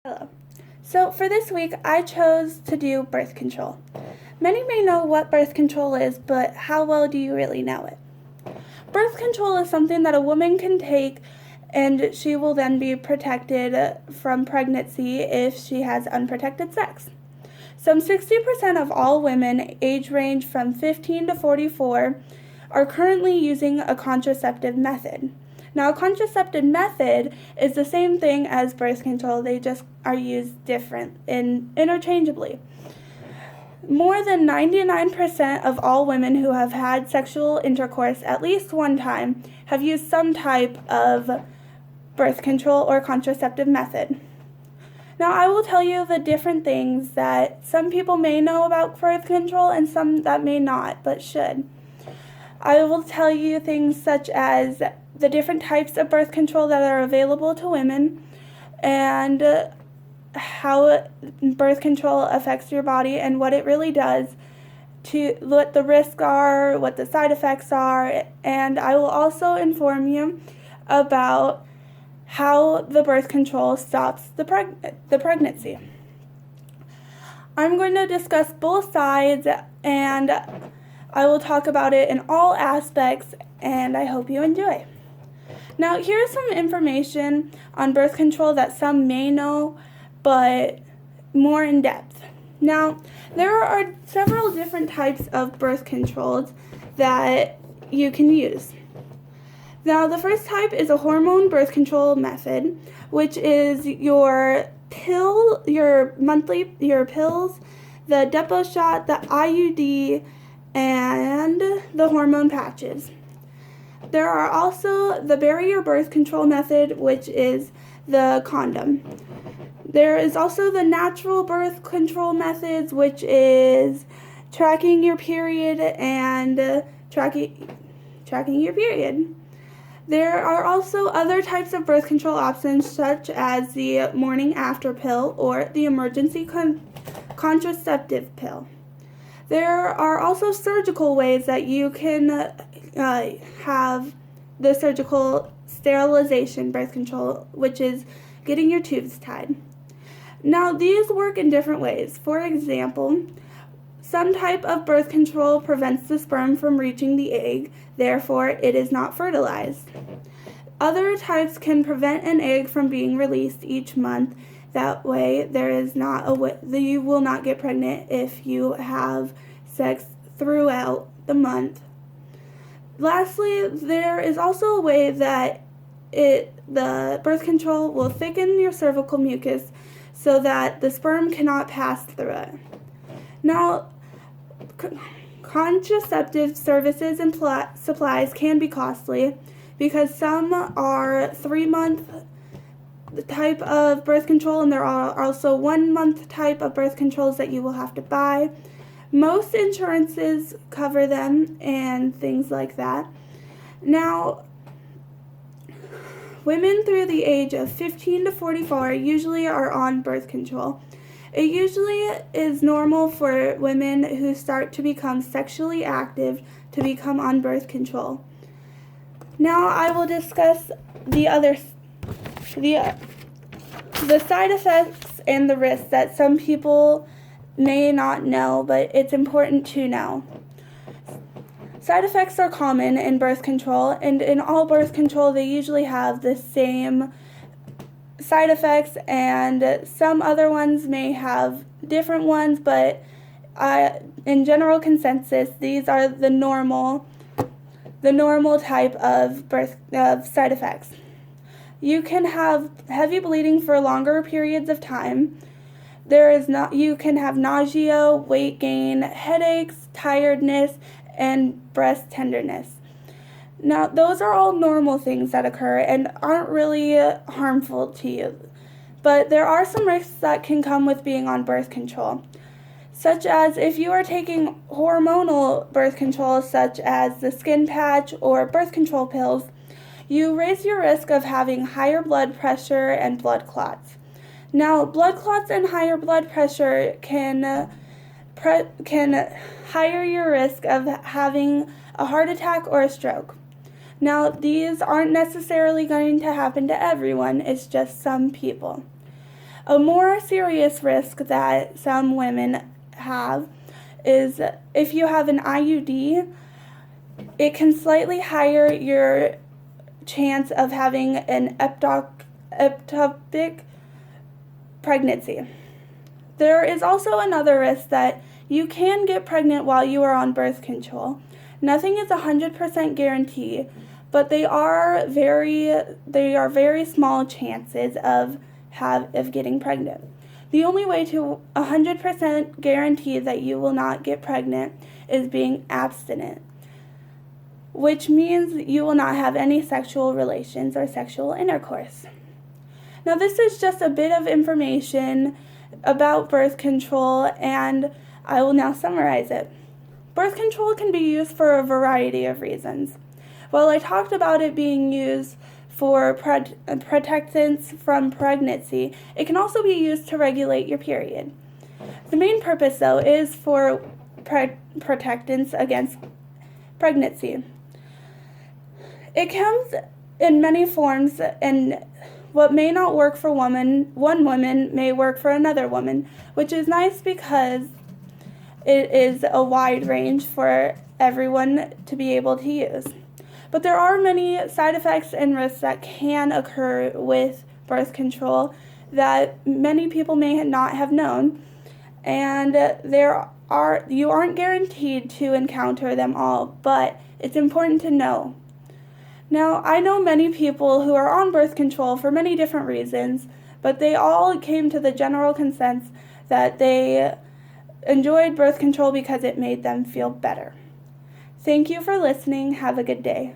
Hello. So for this week, I chose to do birth control. Many may know what birth control is, but how well do you really know it? Birth control is something that a woman can take and she will then be protected from pregnancy if she has unprotected sex. Some 60% of all women age range from 15 to 44 are currently using a contraceptive method. Now, a contraceptive method is the same thing as birth control, they just are used different and interchangeably. More than 99% of all women who have had sexual intercourse at least one time have used some type of birth control or contraceptive method. Now, I will tell you the different things that some people may know about birth control and some that may not, but should. I will tell you things such as the different types of birth control that are available to women and how birth control affects your body and what it really does, to what the risks are, what the side effects are, and I will also inform you about how the birth control stops the pregnancy. I'm going to discuss both sides and I will talk about it in all aspects, and I hope you enjoy. Now, here's some information on birth control that some may know, but more in depth. Now, there are several different types of birth controls that you can use. Now, the first type is a hormone birth control method, which is your pills, the Depo shot, the IUD, and the hormone patches. There are also the barrier birth control method, which is the condom. There is also the natural birth control methods, which is tracking your period and tracking your period. There are also other types of birth control options, such as the morning after pill or the emergency contraceptive pill. There are also surgical ways that you can have the surgical sterilization birth control, which is getting your tubes tied. Now, these work in different ways. For example, some type of birth control prevents the sperm from reaching the egg, therefore it is not fertilized. Other types can prevent an egg from being released each month. That way, you will not get pregnant if you have sex throughout the month. Lastly, there is also a way that the birth control will thicken your cervical mucus so that the sperm cannot pass through it. Now, contraceptive services and supplies can be costly because some are 3-month type of birth control, and there are also 1-month type of birth controls that you will have to buy. Most insurances cover them and things like that. Now, women through the age of 15 to 44 usually are on birth control. It usually is normal for women who start to become sexually active to become on birth control. Now I will discuss the side effects and the risks that some people may not know, but it's important to know. Side effects are common in birth control, and in all birth control they usually have the same side effects, and some other ones may have different ones, but in general consensus, these are the normal type of side effects. You can have heavy bleeding for longer periods of time. You can have nausea, weight gain, headaches, tiredness, and breast tenderness. Now, those are all normal things that occur and aren't really harmful to you. But there are some risks that can come with being on birth control, such as if you are taking hormonal birth control, such as the skin patch or birth control pills, you raise your risk of having higher blood pressure and blood clots. Now, blood clots and higher blood pressure can higher your risk of having a heart attack or a stroke. Now, these aren't necessarily going to happen to everyone, it's just some people. A more serious risk that some women have is if you have an IUD, it can slightly higher your chance of having an ectopic pregnancy. There is also another risk that you can get pregnant while you are on birth control. Nothing is 100% guaranteed, but they are very small chances of getting pregnant. The only way to 100% guarantee that you will not get pregnant is being abstinent, which means you will not have any sexual relations or sexual intercourse. Now, this is just a bit of information about birth control, and I will now summarize it. Birth control can be used for a variety of reasons. While I talked about it being used for protectants from pregnancy, it can also be used to regulate your period. The main purpose, though, is for protectants against pregnancy. It comes in many forms, and what may not work for one woman may work for another woman, which is nice because it is a wide range for everyone to be able to use. But there are many side effects and risks that can occur with birth control that many people may not have known, and you aren't guaranteed to encounter them all, but it's important to know. Now, I know many people who are on birth control for many different reasons, but they all came to the general consensus that they enjoyed birth control because it made them feel better. Thank you for listening. Have a good day.